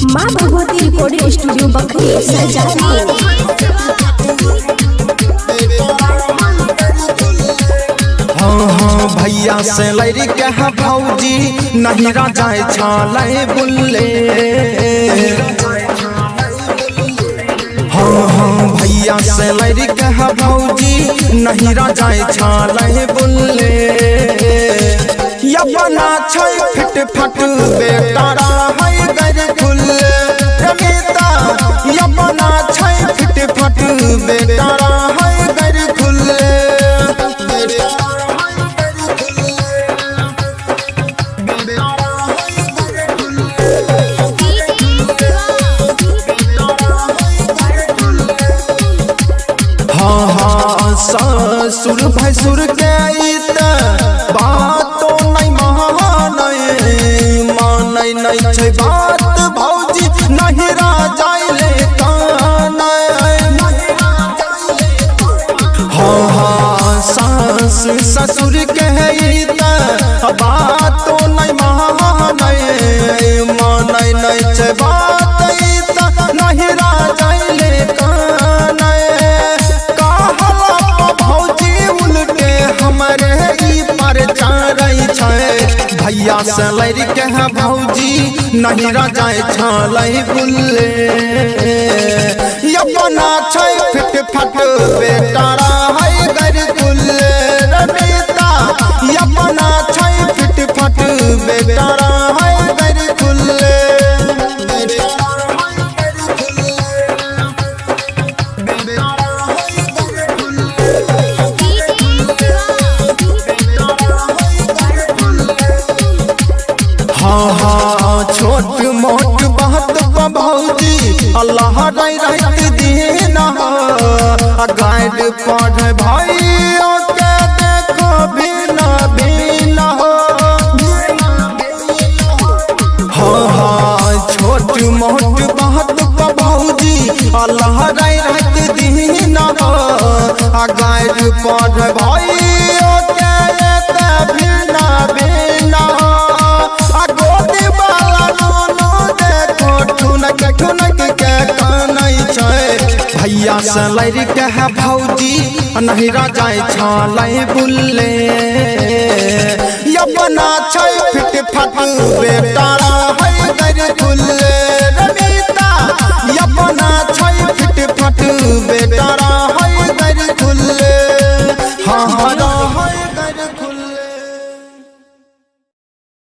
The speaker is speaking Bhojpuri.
माँ भगवती रिकॉर्डिंग स्टूडियो बखरी हाँ भैया से लड़ी के भौजी नहीं जाए छाले बुल्ले। हाँ भैया से लड़ी के भौजी नहीं जाए छाले बुल्ले। या बना छै फिट फट बेटारा है गर फुल्ले रमेता। या बना छै फिट फट बेटारा है गर फुल्ले। ससुर भैसुर के बात नहीं मानै नहीं छै बात भौजी नहीं जाइले कान। हाँ सास ससुर के बात नहीं मानै नहीं छै बात नहीं जाइले कान। भैया से लड़ के भौजी नहीं जाए छाले बुल्ले। या बना छै फिट फट बेटारा है गर फुल्ले रमेता। या बना छै फिट फट बेटारा है गर फुल्ले। हाँ छोट मोट बात भौजी अल्लाह रात दिन गाइड पढ़ भाई के देखो बिना बिना हो। हाँ छोट मोट बात भौजी अल्लाह रात दिन गाइड पढ़ भाई के बिना बिना। भैया से लड़ के भौजी नहीं जाए छाले बुल्ले। या बना छै फिट फट बेटारा है गर फुल्ले